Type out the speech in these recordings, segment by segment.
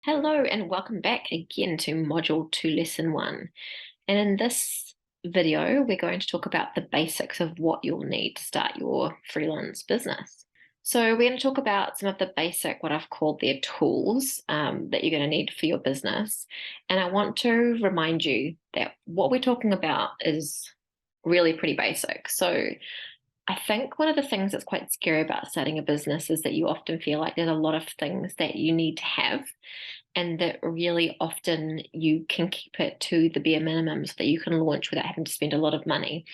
Hello and welcome back again to Module 2, Lesson 1. And in this video, we're going to talk about the basics of what you'll need to start your freelance business. So we're going to talk about some of the basic, what I've called their tools that you're going to need for your business. And I want to remind you that what we're talking about is really pretty basic. So I think one of the things that's quite scary about starting a business is that you often feel like there's a lot of things that you need to have, and that really often you can keep it to the bare minimum so that you can launch without having to spend a lot of money.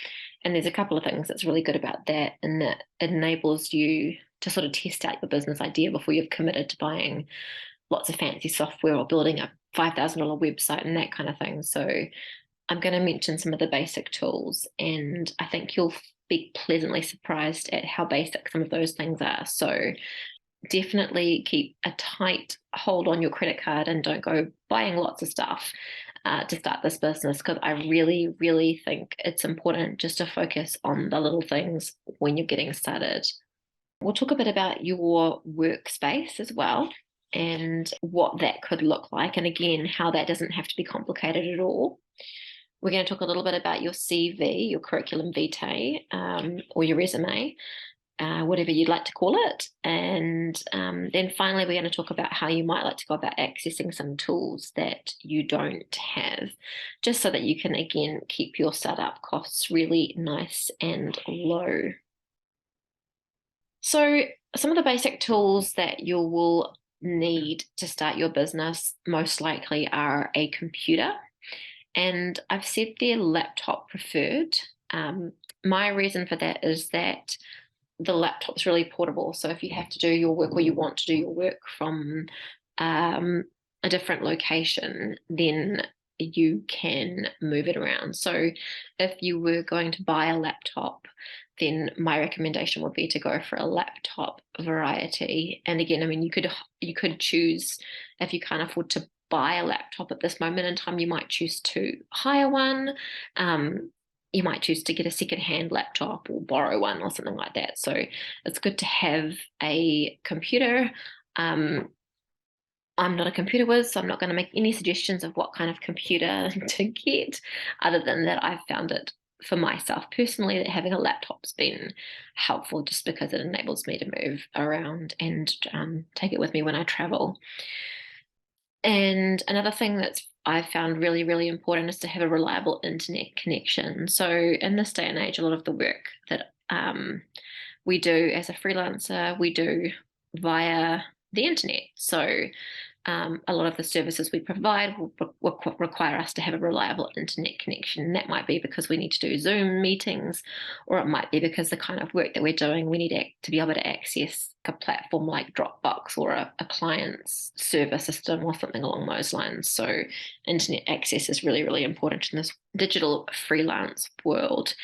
And there's a couple of things that's really good about that, and that it enables you to sort of test out your business idea before you've committed to buying lots of fancy software or building a $5,000 website and that kind of thing. So I'm going to mention some of the basic tools, and I think you'll be pleasantly surprised at how basic some of those things are. So definitely keep a tight hold on your credit card and don't go buying lots of stuff to start this business, because I really, really think it's important just to focus on the little things when you're getting started. We'll talk a bit about your workspace as well and what that could look like. And again, how that doesn't have to be complicated at all. We're going to talk a little bit about your CV, your curriculum vitae, or your resume, whatever you'd like to call it. And then finally, we're going to talk about how you might like to go about accessing some tools that you don't have, just so that you can, again, keep your startup costs really nice and low. So some of the basic tools that you will need to start your business most likely are a computer. And I've said they're laptop preferred. My reason for that is that the laptop's really portable. So if you have to do your work, or you want to do your work from a different location, then you can move it around. So if you were going to buy a laptop, then my recommendation would be to go for a laptop variety. And again, I mean, you could choose, if you can't afford to buy a laptop at this moment in time, you might choose to hire one. You might choose to get a second-hand laptop or borrow one or something like that. So it's good to have a computer. I'm not a computer whiz, so I'm not going to make any suggestions of what kind of computer to get, other than that I've found it for myself personally that having a laptop's been helpful, just because it enables me to move around and take it with me when I travel. And another thing that's I've found really, really important is to have a reliable internet connection. So in this day and age, a lot of the work that we do as a freelancer, we do via the internet. So a lot of the services we provide will require us to have a reliable internet connection. That might be because we need to do Zoom meetings, or it might be because the kind of work that we're doing, we need to be able to access a platform like Dropbox or a client's server system or something along those lines. So internet access is really, really important in this digital freelance world.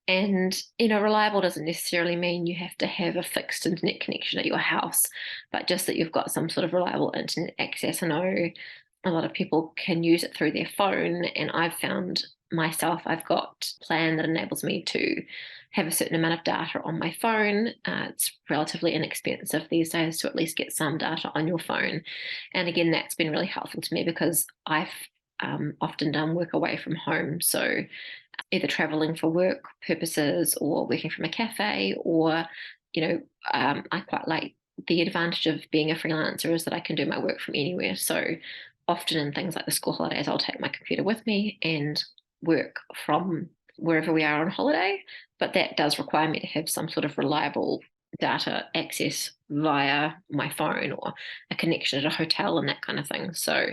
And, reliable doesn't necessarily mean you have to have a fixed internet connection at your house, but just that you've got some sort of reliable internet access. I know a lot of people can use it through their phone, and I've found myself, I've got a plan that enables me to have a certain amount of data on my phone. It's relatively inexpensive these days to at least get some data on your phone. And again, that's been really helpful to me because I've often done work away from home. So either traveling for work purposes or working from a cafe, or, I quite like the advantage of being a freelancer is that I can do my work from anywhere. So often in things like the school holidays, I'll take my computer with me and work from wherever we are on holiday. But that does require me to have some sort of reliable data access via my phone or a connection at a hotel and that kind of thing. So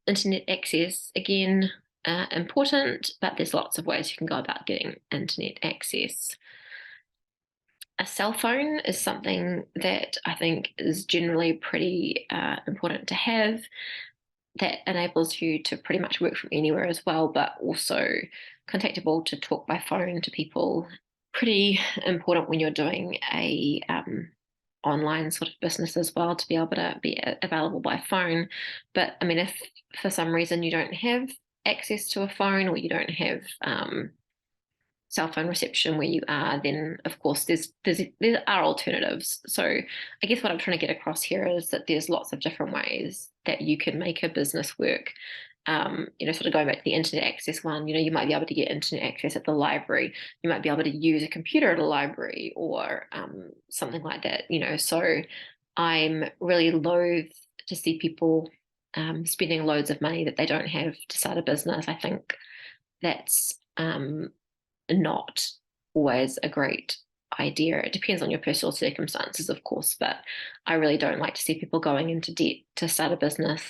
internet access, again, important, but there's lots of ways you can go about getting internet access. A cell phone is something that I think is generally pretty important to have. That enables you to pretty much work from anywhere as well, but also contactable to talk by phone to people. Pretty important when you're doing a online sort of business as well, to be able to be available by phone. But I mean, if for some reason you don't have access to a phone, or you don't have cell phone reception where you are, then of course there are alternatives. So I guess what I'm trying to get across here is that there's lots of different ways that you can make a business work. Sort of going back to the internet access one, you might be able to get internet access at the library. You might be able to use a computer at a library or something like that, So I'm really loath to see people spending loads of money that they don't have to start a business. I think that's not always a great idea. It depends on your personal circumstances, of course, but I really don't like to see people going into debt to start a business,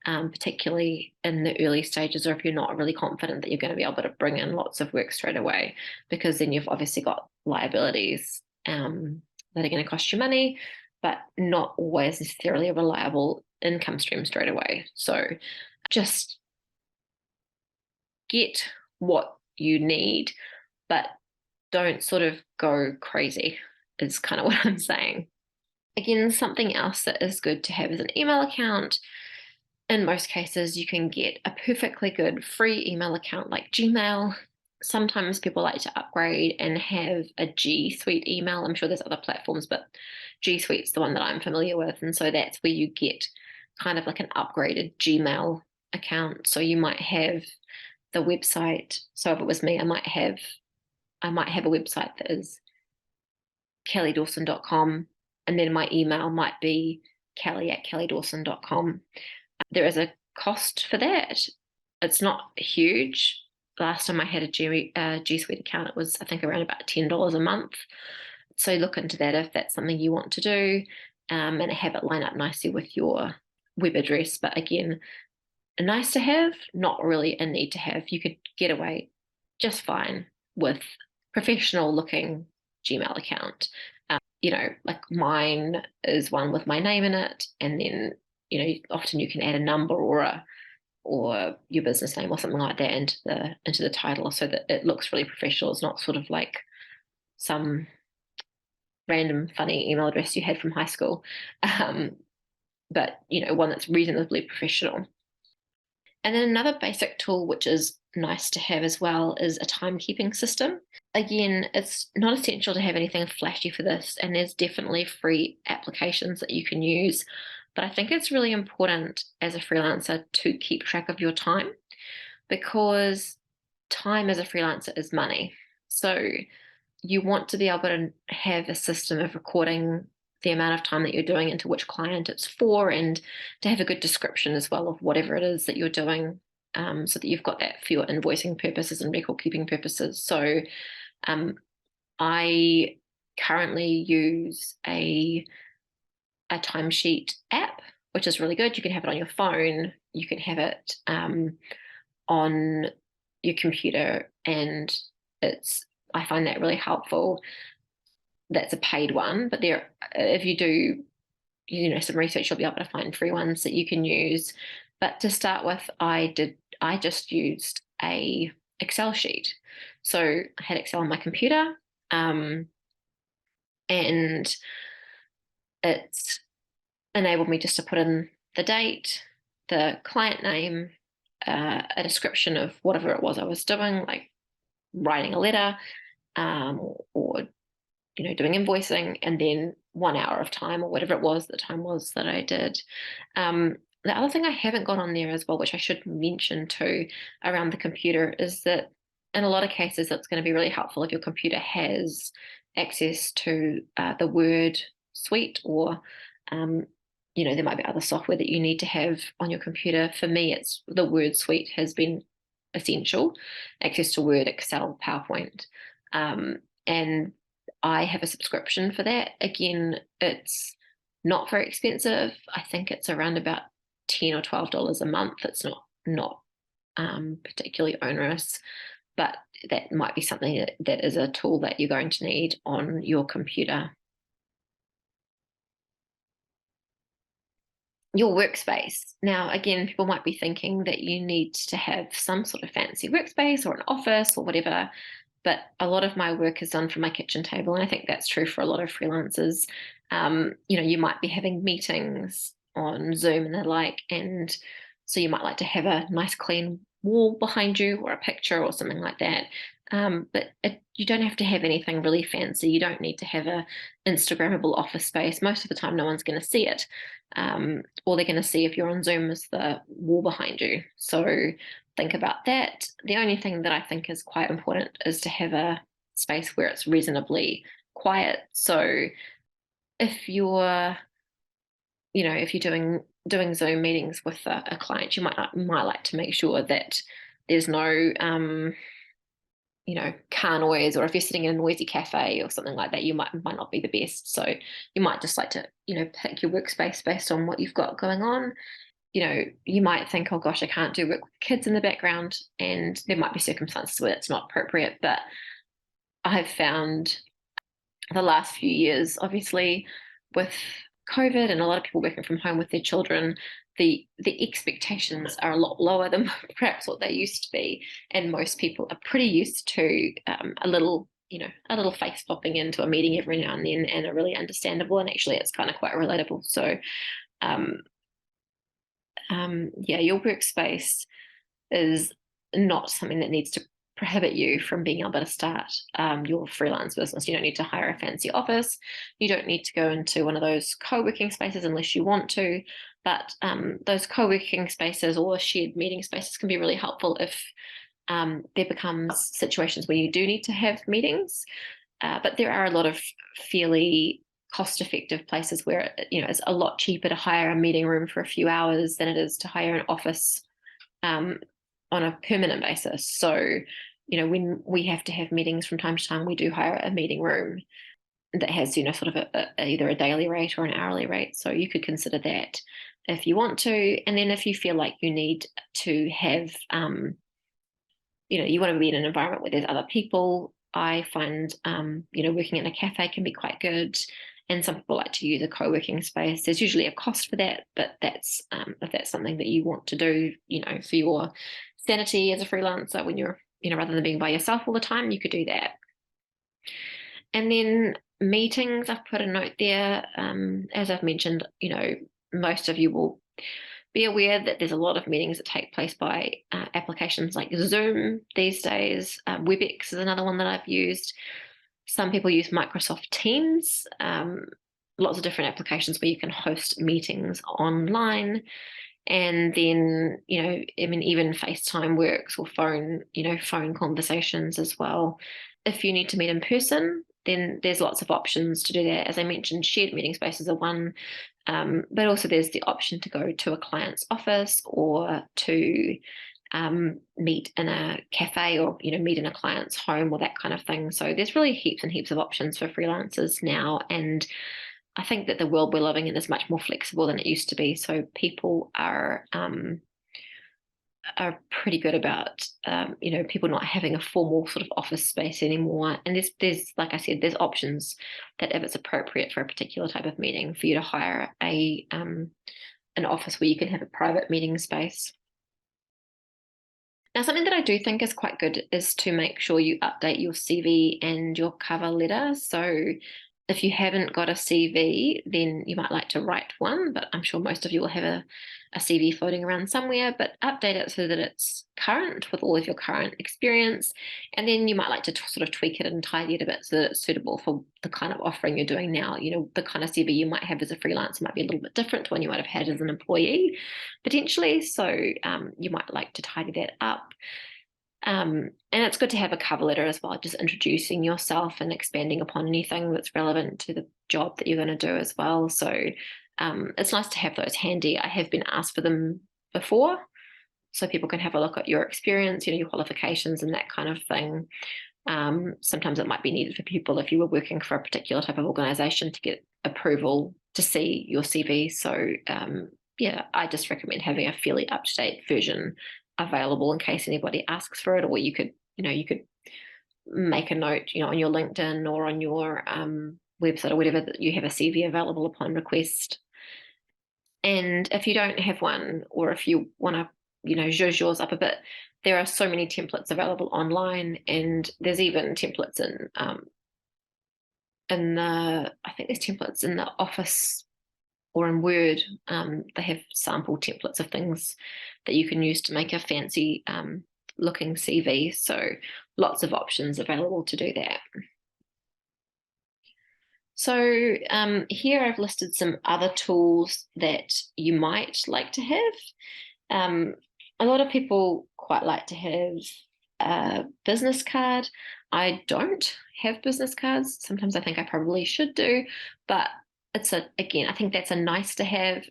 particularly in the early stages, or if you're not really confident that you're going to be able to bring in lots of work straight away, because then you've obviously got liabilities that are going to cost you money, but not always necessarily a reliable income stream straight away. So just get what you need, but don't sort of go crazy, is kind of what I'm saying. Again, something else that is good to have is an email account. In most cases, you can get a perfectly good free email account like Gmail. Sometimes people like to upgrade and have a G Suite email. I'm sure there's other platforms, but G Suite's the one that I'm familiar with. And so that's where you get kind of like an upgraded Gmail account. So you might have the website. So if it was me, I might have a website that is kellydawson.com, and then my email might be kelly@kellydawson.com. There is a cost for that. It's not huge. Last time I had a G Suite account, it was, I think, around about $10 a month. So look into that if that's something you want to do, and have it line up nicely with your web address. But again, nice to have, not really a need to have. You could get away just fine with professional looking Gmail account. Like mine is one with my name in it, and then often you can add a number or your business name or something like that into the title, so that it looks really professional. It's not sort of like some random funny email address you had from high school, but one that's reasonably professional. And then another basic tool, which is nice to have as well, is a timekeeping system. Again, it's not essential to have anything flashy for this, and there's definitely free applications that you can use. But I think it's really important as a freelancer to keep track of your time, because time as a freelancer is money. So you want to be able to have a system of recording the amount of time that you're doing, into which client it's for, and to have a good description as well of whatever it is that you're doing, so that you've got that for your invoicing purposes and record keeping purposes. So I currently use a timesheet app, which is really good. You can have it on your phone, you can have it on your computer, and I find that really helpful. That's a paid one, but if you do some research, you'll be able to find free ones that you can use. But to start with, I just used a Excel sheet. So I had Excel on my computer, and it's enabled me just to put in the date, the client name, a description of whatever it was I was doing, like writing a letter, or doing invoicing, and then 1 hour of time, or whatever it was the time was that I did. The other thing I haven't got on there as well, which I should mention too, around the computer, is that in a lot of cases it's going to be really helpful if your computer has access to the Word suite, or there might be other software that you need to have on your computer. For me, it's the Word suite has been essential, access to Word, Excel, PowerPoint, and I have a subscription for that. Again, it's not very expensive. I think it's around about $10 or $12 a month. It's not particularly onerous, but that might be something that is a tool that you're going to need on your computer. Your workspace. Now, again, people might be thinking that you need to have some sort of fancy workspace or an office or whatever, but a lot of my work is done from my kitchen table, and I think that's true for a lot of freelancers. You might be having meetings on Zoom and the like, and so you might like to have a nice clean wall behind you, or a picture or something like that. But you don't have to have anything really fancy. You don't need to have a Instagrammable office space. Most of the time, no one's going to see it. All they're going to see if you're on Zoom is the wall behind you. So think about that. The only thing that I think is quite important is to have a space where it's reasonably quiet. So if you're, if you're doing Zoom meetings with a client, you might like to make sure that there's no car noise, or if you're sitting in a noisy cafe or something like that, you might not be the best. So you might just like to, pick your workspace based on what you've got going on. You might think, oh gosh, I can't do work with kids in the background, and there might be circumstances where it's not appropriate. But I've found the last few years, obviously, with COVID and a lot of people working from home with their children, the expectations are a lot lower than perhaps what they used to be, and most people are pretty used to a little face popping into a meeting every now and then, and are really understandable, and actually it's kind of quite relatable. So yeah, your workspace is not something that needs to prohibit you from being able to start your freelance business. You don't need to hire a fancy office. You don't need to go into one of those co-working spaces unless you want to. But those co-working spaces or shared meeting spaces can be really helpful if there becomes situations where you do need to have meetings. But there are a lot of fairly cost-effective places where it's a lot cheaper to hire a meeting room for a few hours than it is to hire an office on a permanent basis. So, when we have to have meetings from time to time, we do hire a meeting room that has, sort of either a daily rate or an hourly rate. So you could consider that if you want to. And then if you feel like you need to have, you want to be in an environment where there's other people, I find, working in a cafe can be quite good. And some people like to use a co-working space. There's usually a cost for that, but that's if that's something that you want to do, for your sanity as a freelancer, when you're, rather than being by yourself all the time, you could do that. And then meetings, I've put a note there. As I've mentioned, most of you will be aware that there's a lot of meetings that take place by applications like Zoom these days. WebEx is another one that I've used. Some people use Microsoft Teams, lots of different applications where you can host meetings online. And then, even FaceTime works, or phone conversations as well. If you need to meet in person, then there's lots of options to do that. As I mentioned, shared meeting spaces are one, but also there's the option to go to a client's office, or to meet in a cafe, or meet in a client's home, or that kind of thing. So there's really heaps and heaps of options for freelancers now, and I think that the world we're living in is much more flexible than it used to be. So people are pretty good about people not having a formal sort of office space anymore. And there's like I said, there's options that if it's appropriate for a particular type of meeting, for you to hire an office where you can have a private meeting space. Now, something that I do think is quite good is to make sure you update your CV and your cover letter. So if you haven't got a CV, then you might like to write one, but I'm sure most of you will have a CV floating around somewhere, but update it so that it's current with all of your current experience. And then you might like to sort of tweak it and tidy it a bit so that it's suitable for the kind of offering you're doing now. The kind of CV you might have as a freelancer might be a little bit different to one you might have had as an employee, potentially. So you might like to tidy that up. And it's good to have a cover letter as well, just introducing yourself and expanding upon anything that's relevant to the job that you're going to do as well. So it's nice to have those handy. I have been asked for them before, so people can have a look at your experience, your qualifications and that kind of thing. Sometimes it might be needed for people if you were working for a particular type of organization to get approval to see your CV. So yeah, I just recommend having a fairly up-to-date version available in case anybody asks for it, or you could make a note on your LinkedIn or on your website or whatever that you have a CV available upon request. And if you don't have one, or if you want to zhuzh yours up a bit, there are so many templates available online, and there's even templates I think there's templates in the Office or in Word. They have sample templates of things that you can use to make a fancy looking CV. So lots of options available to do that. So here I've listed some other tools that you might like to have. A lot of people quite like to have a business card. I don't have business cards. Sometimes I think I probably should do, but again, I think that's a nice to have.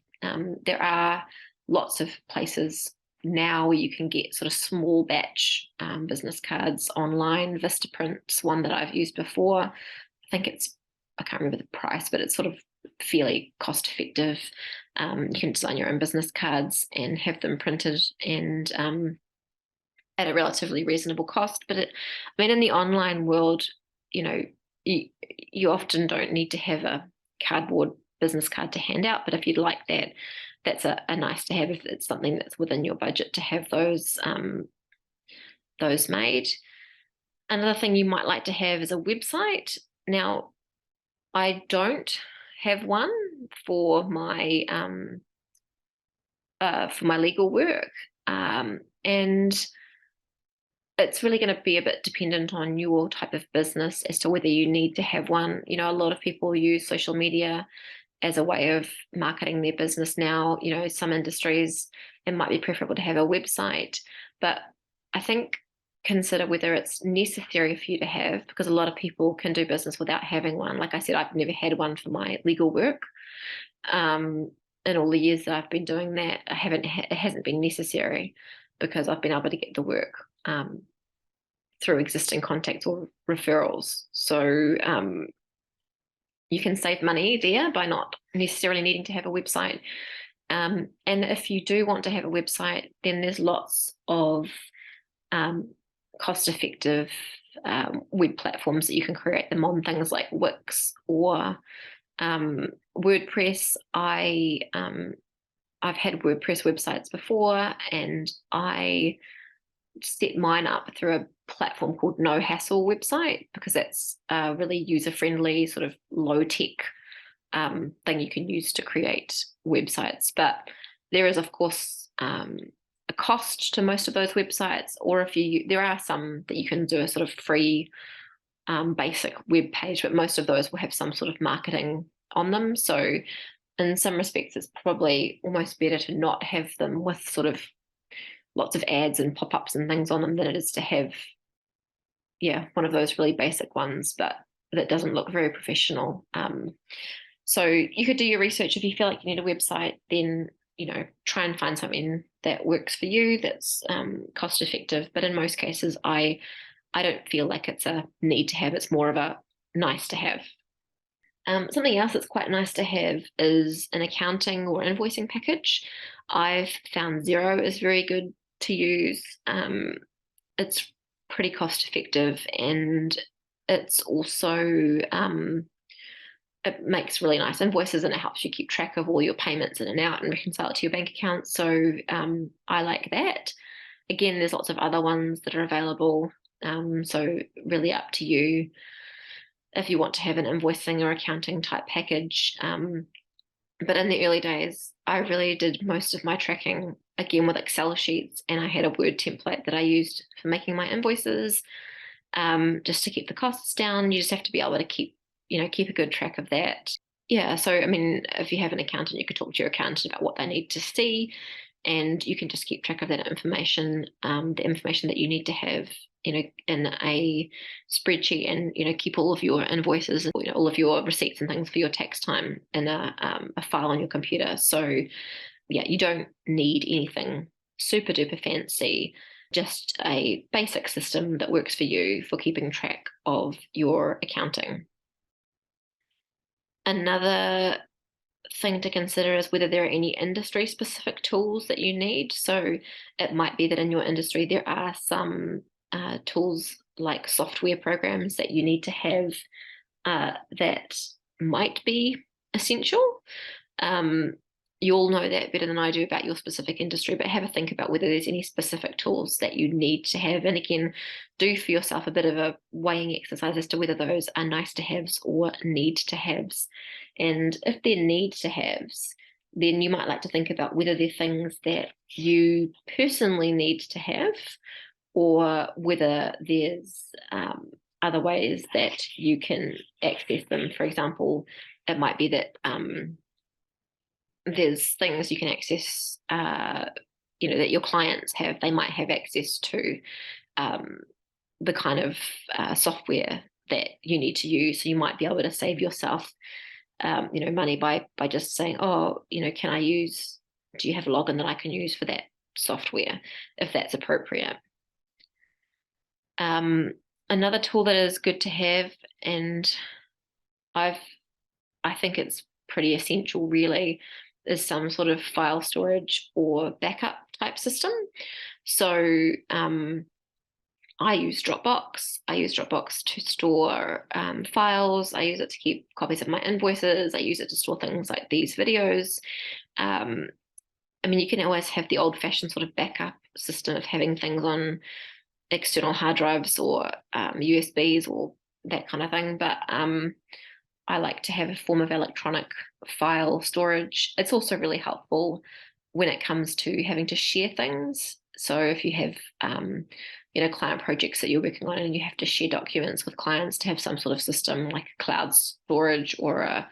There are lots of places now where you can get sort of small batch business cards online. Vistaprint's one that I've used before. I can't remember the price, but it's sort of fairly cost effective. You can design your own business cards and have them printed and at a relatively reasonable cost. But in the online world, you often don't need to have a cardboard business card to hand out. But if you'd like that, that's a nice to have if it's something that's within your budget to have those made. Another thing you might like to have is a website. Now, I don't have one for my legal work, and it's really going to be a bit dependent on your type of business as to whether you need to have one. A lot of people use social media as a way of marketing their business now. Some industries, it might be preferable to have a website, but I think consider whether it's necessary for you to have, because a lot of people can do business without having one. Like I said, I've never had one for my legal work. In all the years that I've been doing that, it hasn't been necessary because I've been able to get the work through existing contacts or referrals. So you can save money there by not necessarily needing to have a website. And if you do want to have a website, then there's lots of cost-effective web platforms that you can create them on, things like Wix or WordPress. I've had WordPress websites before, and I set mine up through a platform called No Hassle website because that's a really user-friendly, sort of low-tech thing you can use to create websites. But there is, of course, a cost to most of those websites, or there are some that you can do a sort of free basic web page, but most of those will have some sort of marketing on them. So in some respects, it's probably almost better to not have them with sort of lots of ads and pop-ups and things on them than it is to have, one of those really basic ones, but that doesn't look very professional. So you could do your research. If you feel like you need a website, then try and find something that works for you, that's cost effective. But in most cases, I don't feel like it's a need to have. It's more of a nice to have. Something else that's quite nice to have is an accounting or invoicing package. I've found Xero is very good to use. It's pretty cost effective, and it's also it makes really nice invoices, and it helps you keep track of all your payments in and out and reconcile it to your bank account. So I like that. Again, there's lots of other ones that are available. So really up to you if you want to have an invoicing or accounting type package. But in the early days, I really did most of my tracking again with Excel sheets, and I had a Word template that I used for making my invoices, just to keep the costs down. You just have to be able to keep a good track of that. Yeah, so if you have an accountant, you could talk to your accountant about what they need to see, and you can just keep track of that information, the information that you need to have, in a spreadsheet, and keep all of your invoices and all of your receipts and things for your tax time in a file on your computer. So yeah, you don't need anything super duper fancy, just a basic system that works for you for keeping track of your accounting. Another thing to consider is whether there are any industry specific tools that you need. So it might be that in your industry there are some tools like software programs that you need to have that might be essential. You'll know that better than I do about your specific industry, but have a think about whether there's any specific tools that you need to have. And again, do for yourself a bit of a weighing exercise as to whether those are nice to haves or need to haves. And if they're need to haves, then you might like to think about whether they're things that you personally need to have, or whether there's other ways that you can access them. For example, it might be that there's things you can access, that your clients have. They might have access to the kind of software that you need to use. So you might be able to save yourself, money by just saying, oh, do you have a login that I can use for that software, if that's appropriate. Another tool that is good to have, and I think it's pretty essential really, is some sort of file storage or backup type system. So I use Dropbox. I use Dropbox to store files. I use it to keep copies of my invoices. I use it to store things like these videos. You can always have the old-fashioned sort of backup system of having things on external hard drives or USBs or that kind of thing. But I like to have a form of electronic file storage. It's also really helpful when it comes to having to share things. So if you have, client projects that you're working on and you have to share documents with clients, to have some sort of system like cloud storage or a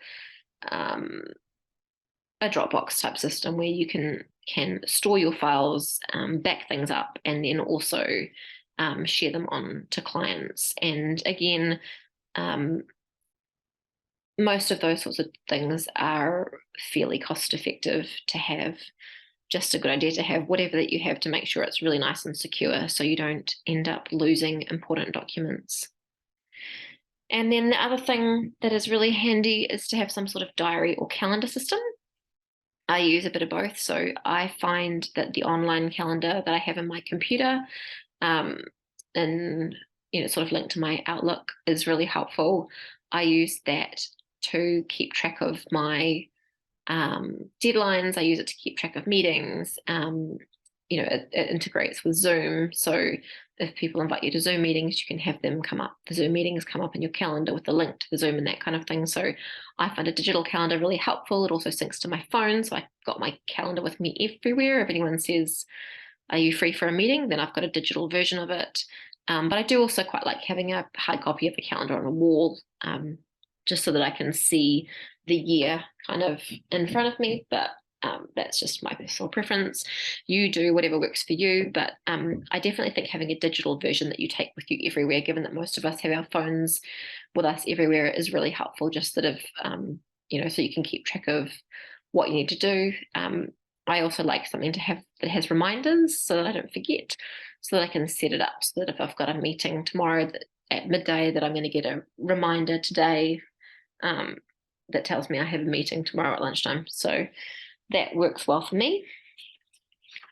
Dropbox type system where you can store your files, back things up, and then also share them on to clients. And again, most of those sorts of things are fairly cost effective to have. Just a good idea to have whatever that you have to make sure it's really nice and secure so you don't end up losing important documents. And then the other thing that is really handy is to have some sort of diary or calendar system. I use a bit of both. So I find that the online calendar that I have in my computer, and sort of linked to my Outlook, is really helpful. I use that to keep track of my deadlines. I use it to keep track of meetings. It integrates with Zoom. So if people invite you to Zoom meetings, you can have them come up. The Zoom meetings come up in your calendar with the link to the Zoom and that kind of thing. So I find a digital calendar really helpful. It also syncs to my phone. So I've got my calendar with me everywhere. If anyone says, are you free for a meeting? Then I've got a digital version of it. But I do also quite like having a hard copy of the calendar on a wall, just so that I can see the year kind of in front of me. But that's just my personal preference. You do whatever works for you, but I definitely think having a digital version that you take with you everywhere, given that most of us have our phones with us everywhere, is really helpful, just sort of, so you can keep track of what you need to do. I also like something to have that has reminders so that I don't forget, so that I can set it up so that if I've got a meeting tomorrow at midday, that I'm going to get a reminder today that tells me I have a meeting tomorrow at lunchtime. So that works well for me,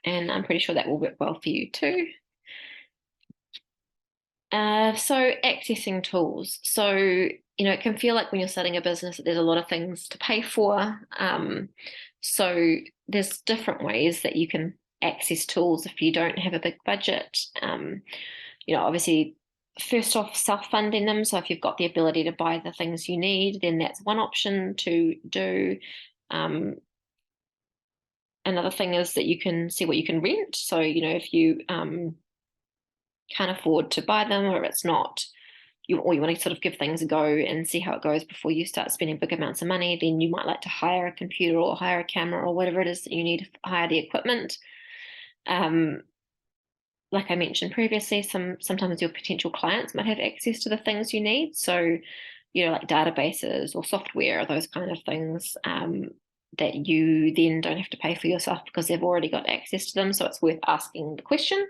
and I'm pretty sure that will work well for you too. So accessing tools. So, it can feel like when you're starting a business that there's a lot of things to pay for. So there's different ways that you can access tools if you don't have a big budget. Obviously, first off, self-funding them. So if you've got the ability to buy the things you need, then that's one option to do. Another thing is that you can see what you can rent. So, if you can't afford to buy them, or it's not, or you want to sort of give things a go and see how it goes before you start spending big amounts of money, then you might like to hire a computer or hire a camera or whatever it is that you need to hire the equipment. Like I mentioned previously, sometimes your potential clients might have access to the things you need. So, like databases or software, or those kind of things that you then don't have to pay for yourself because they've already got access to them. So it's worth asking the question.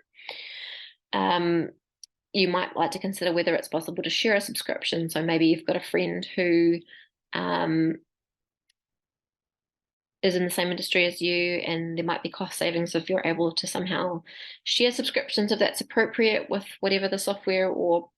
You might like to consider whether it's possible to share a subscription. So maybe you've got a friend who is in the same industry as you, and there might be cost savings if you're able to somehow share subscriptions, if that's appropriate, with whatever the software or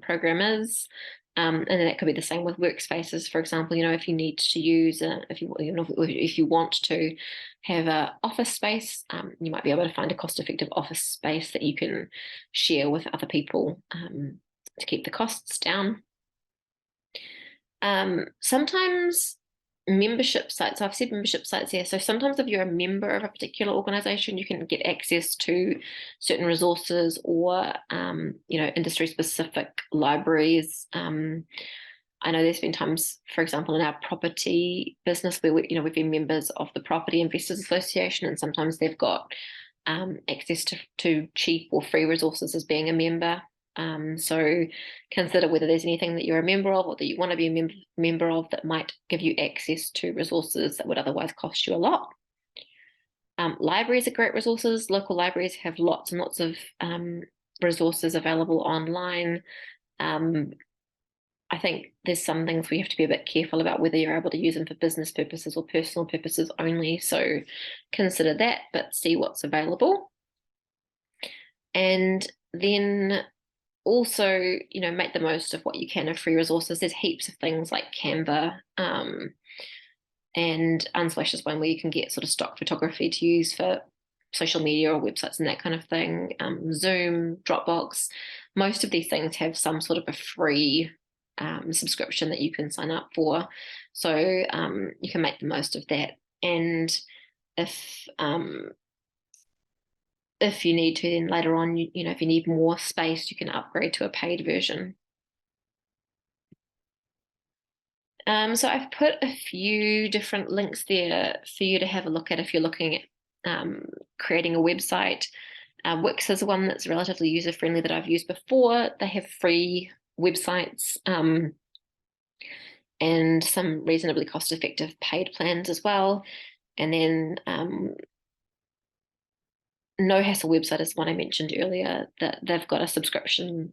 program is. And then that could be the same with workspaces, for example. If you need to use if you want to have an office space, you might be able to find a cost-effective office space that you can share with other people to keep the costs down. Sometimes membership sites. So I've said membership sites here. So sometimes if you're a member of a particular organization, you can get access to certain resources or, industry specific libraries. I know there's been times, for example, in our property business where we've been members of the Property Investors Association, and sometimes they've got access to cheap or free resources as being a member. So consider whether there's anything that you're a member of or that you want to be a member of that might give you access to resources that would otherwise cost you a lot. Libraries are great resources. Local libraries have lots and lots of resources available online. I think there's some things we have to be a bit careful about whether you're able to use them for business purposes or personal purposes only. So consider that, but see what's available. And then also, make the most of what you can of free resources. There's heaps of things like Canva, and Unsplash is one where you can get sort of stock photography to use for social media or websites and that kind of thing. Zoom, Dropbox, most of these things have some sort of a free subscription that you can sign up for. So you can make the most of that. And if you need to, then later on, if you need more space, you can upgrade to a paid version. So I've put a few different links there for you to have a look at if you're looking at creating a website. Wix is one that's relatively user-friendly that I've used before. They have free websites and some reasonably cost-effective paid plans as well. And then No Hassle Website is one I mentioned earlier, that they've got a subscription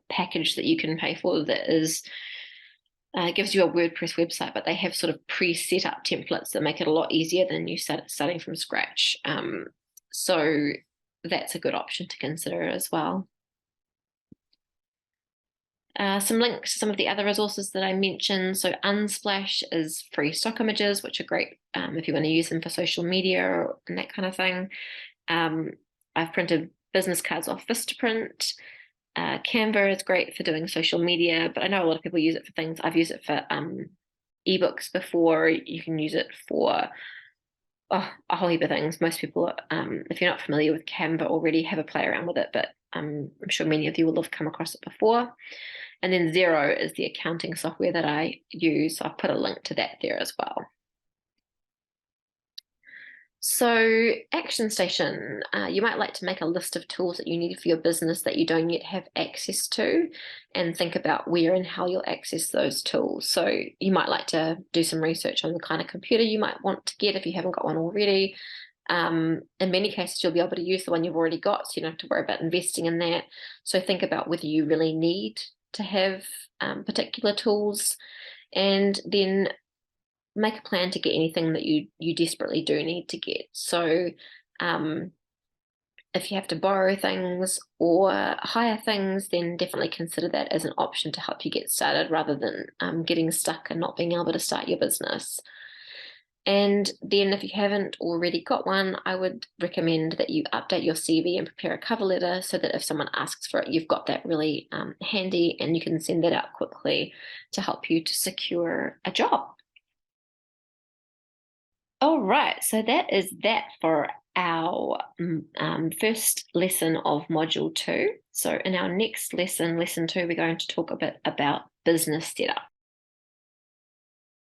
package that you can pay for that is gives you a WordPress website, but they have sort of pre-set up templates that make it a lot easier than you starting from scratch. So that's a good option to consider as well. Some links to some of the other resources that I mentioned. So Unsplash is free stock images, which are great if you want to use them for social media and that kind of thing. I've printed business cards off Vistaprint. Canva is great for doing social media, but I know a lot of people use it for things. I've used it for ebooks before. You can use it for a whole heap of things. Most people, if you're not familiar with Canva already, have a play around with it, but I'm sure many of you will have come across it before. And then Xero is the accounting software that I use. So I've put a link to that there as well. So Action Station, you might like to make a list of tools that you need for your business that you don't yet have access to, and think about where and how you'll access those tools. So you might like to do some research on the kind of computer you might want to get if you haven't got one already. In many cases, you'll be able to use the one you've already got, so you don't have to worry about investing in that. So think about whether you really need to have particular tools, and then make a plan to get anything that you desperately do need to get. So if you have to borrow things or hire things, then definitely consider that as an option to help you get started rather than getting stuck and not being able to start your business. And then if you haven't already got one, I would recommend that you update your CV and prepare a cover letter so that if someone asks for it, you've got that really handy and you can send that out quickly to help you to secure a job. All right, so that is that for our first lesson of Module 2. So in our next lesson, Lesson 2, we're going to talk a bit about business setup.